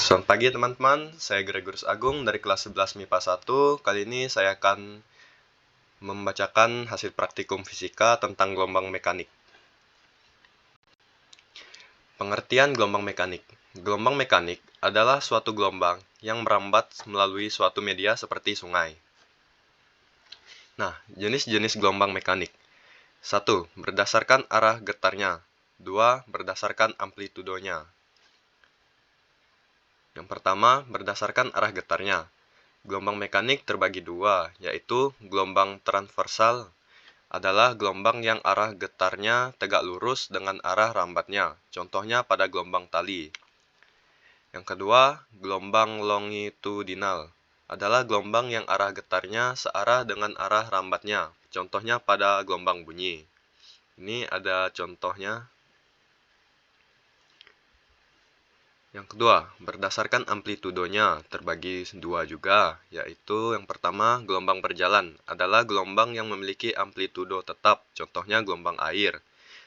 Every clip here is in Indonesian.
Selamat pagi teman-teman, saya Gregorius Agung dari kelas 11 MIPA 1. Kali ini saya akan membacakan hasil praktikum fisika tentang gelombang mekanik. Pengertian gelombang mekanik. Gelombang mekanik adalah suatu gelombang yang merambat melalui suatu media seperti sungai. Nah, jenis-jenis gelombang mekanik. 1. Berdasarkan arah getarnya. 2. Berdasarkan amplitudonya. Yang pertama, berdasarkan arah getarnya. Gelombang mekanik terbagi dua, yaitu gelombang transversal adalah gelombang yang arah getarnya tegak lurus dengan arah rambatnya, contohnya pada gelombang tali. Yang kedua, gelombang longitudinal adalah gelombang yang arah getarnya searah dengan arah rambatnya, contohnya pada gelombang bunyi. Ini ada contohnya. Yang kedua, berdasarkan amplitudonya terbagi dua juga, yaitu yang pertama, gelombang berjalan adalah gelombang yang memiliki amplitudo tetap, contohnya gelombang air.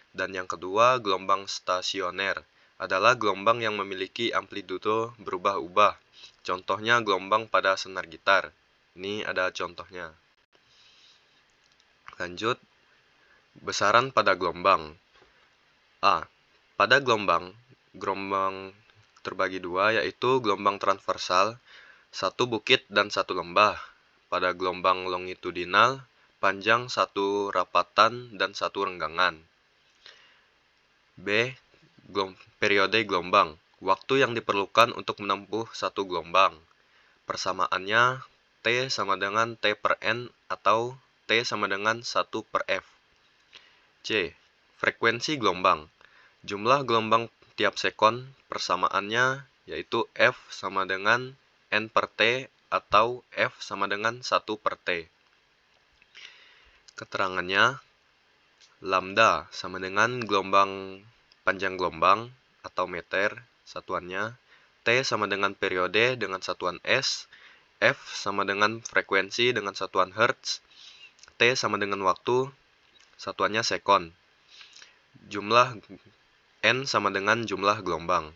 Dan yang kedua, gelombang stasioner adalah gelombang yang memiliki amplitudo berubah-ubah, contohnya gelombang pada senar gitar. Ini ada contohnya. Lanjut, besaran pada gelombang. A. Pada gelombang terbagi dua, yaitu gelombang transversal, satu bukit dan satu lembah. Pada gelombang longitudinal, panjang satu rapatan dan satu renggangan. B. Periode gelombang, waktu yang diperlukan untuk menempuh satu gelombang. Persamaannya T sama dengan T per N atau T sama dengan 1 per F. C. Frekuensi gelombang, jumlah gelombang tiap sekon, persamaannya yaitu F sama dengan N per T atau F sama dengan 1 per T. Keterangannya, lambda sama dengan gelombang panjang gelombang atau meter, satuannya. T sama dengan periode dengan satuan S. F sama dengan frekuensi dengan satuan Hertz. T sama dengan waktu, satuannya sekon. Jumlah N sama dengan jumlah gelombang.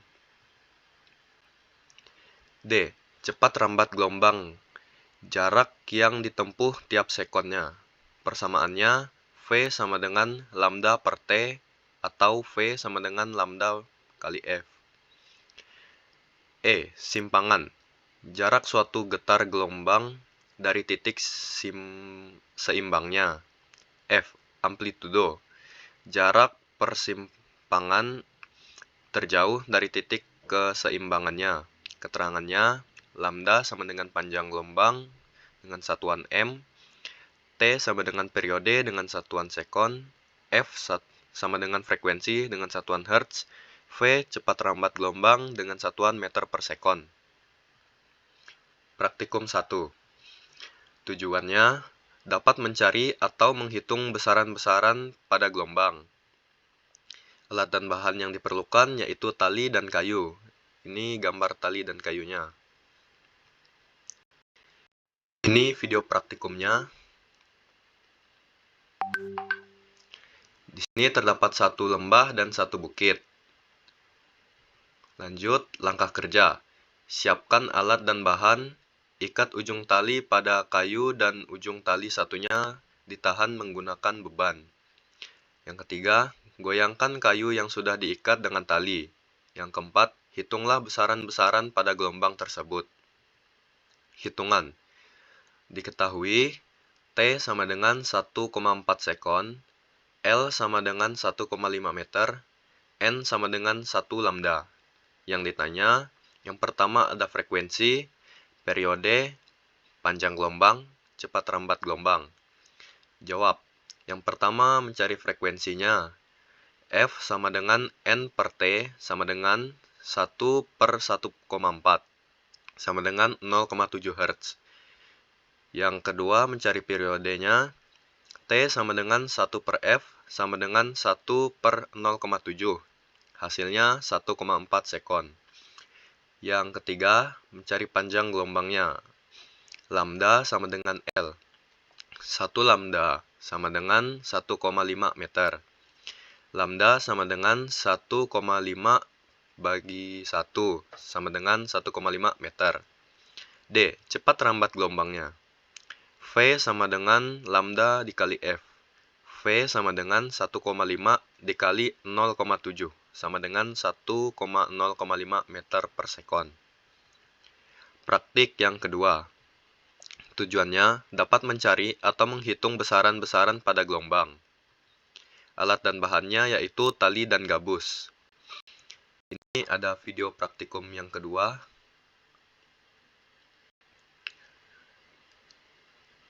D. Cepat rambat gelombang, jarak yang ditempuh tiap sekonnya. Persamaannya V sama dengan lambda per T atau V sama dengan lambda kali F. E. Simpangan, jarak suatu getar gelombang dari titik seimbangnya. F. Amplitudo, jarak persimpangan terjauh dari titik keseimbangannya. Keterangannya, lambda sama dengan panjang gelombang dengan satuan M, T sama dengan periode dengan satuan sekon, F sama dengan frekuensi dengan satuan Hertz, V cepat rambat gelombang dengan satuan meter per sekon. Praktikum 1. Tujuannya dapat mencari atau menghitung besaran-besaran pada gelombang. Alat dan bahan yang diperlukan yaitu tali dan kayu. Ini gambar tali dan kayunya. Ini video praktikumnya. Di sini terdapat satu lembah dan satu bukit. Lanjut, langkah kerja. Siapkan alat dan bahan. Ikat ujung tali pada kayu dan ujung tali satunya ditahan menggunakan beban. Yang ketiga, goyangkan kayu yang sudah diikat dengan tali. Yang keempat, hitunglah besaran-besaran pada gelombang tersebut. Hitungan. Diketahui T sama dengan 1,4 sekon, L sama dengan 1,5 meter, N sama dengan 1 lambda. Yang ditanya, yang pertama ada frekuensi, periode, panjang gelombang, cepat rambat gelombang. Jawab. Yang pertama mencari frekuensinya. F sama dengan N per T sama dengan 1 per 1,4 sama dengan 0,7 Hz. Yang kedua mencari periodenya. T sama dengan 1 per F sama dengan 1 per 0,7. Hasilnya 1,4 sekon. Yang ketiga mencari panjang gelombangnya. Lambda sama dengan L. 1 lambda sama dengan 1,5 meter. Lambda sama dengan 1,5 bagi 1 sama dengan 1,5 meter. D. Cepat rambat gelombangnya. V sama dengan lambda dikali F. V sama dengan 1,5 dikali 0,7 sama dengan 1,0,5 meter per sekon. Praktik yang kedua. Tujuannya dapat mencari atau menghitung besaran-besaran pada gelombang. Alat dan bahannya yaitu tali dan gabus. Ini ada video praktikum yang kedua.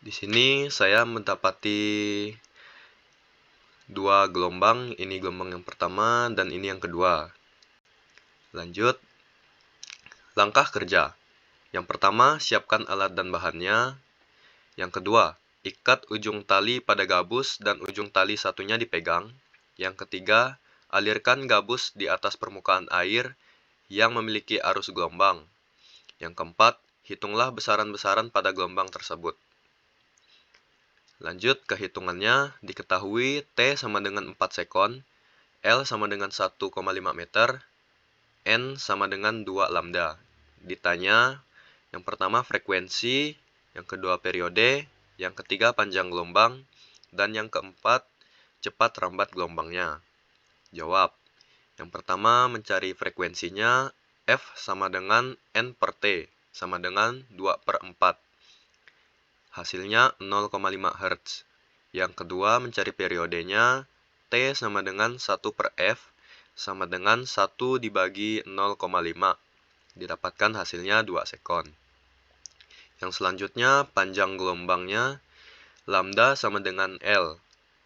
Di sini saya mendapati dua gelombang, ini gelombang yang pertama dan ini yang kedua. Lanjut. Langkah kerja. Yang pertama, siapkan alat dan bahannya. Yang kedua, ikat ujung tali pada gabus dan ujung tali satunya dipegang. Yang ketiga, alirkan gabus di atas permukaan air yang memiliki arus gelombang. Yang keempat, hitunglah besaran-besaran pada gelombang tersebut. Lanjut ke hitungannya, diketahui T sama dengan 4 sekon, L sama dengan 1,5 meter, N sama dengan 2 lambda. Ditanya, yang pertama frekuensi, yang kedua periode, yang ketiga panjang gelombang, dan yang keempat cepat rambat gelombangnya. Jawab. Yang pertama mencari frekuensinya, F sama dengan N per T, sama dengan 2/4. Hasilnya 0,5 Hz. Yang kedua mencari periodenya, T sama dengan 1/F, sama dengan 1 dibagi 0,5. Didapatkan hasilnya 2 sekon. Yang selanjutnya, panjang gelombangnya, lambda sama dengan L.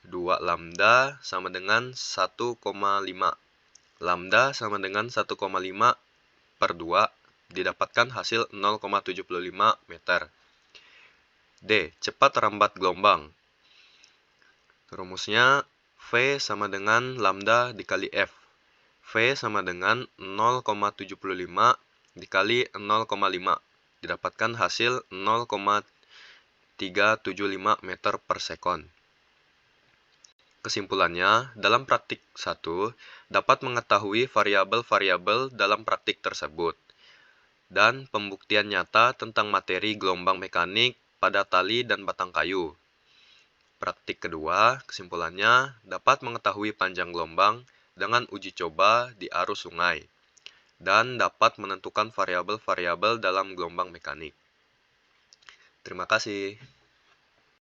2 lambda sama dengan 1,5. Lambda sama dengan 1,5 per 2. Didapatkan hasil 0,75 meter. D. Cepat rambat gelombang. Rumusnya, V sama dengan lambda dikali F. V sama dengan 0,75 dikali 0,5. Didapatkan hasil 0,375 meter per sekon. Kesimpulannya, dalam praktik 1, dapat mengetahui variabel-variabel dalam praktik tersebut, dan pembuktian nyata tentang materi gelombang mekanik pada tali dan batang kayu. Praktik kedua, kesimpulannya, dapat mengetahui panjang gelombang dengan uji coba di arus sungai, dan dapat menentukan variabel-variabel dalam gelombang mekanik. Terima kasih.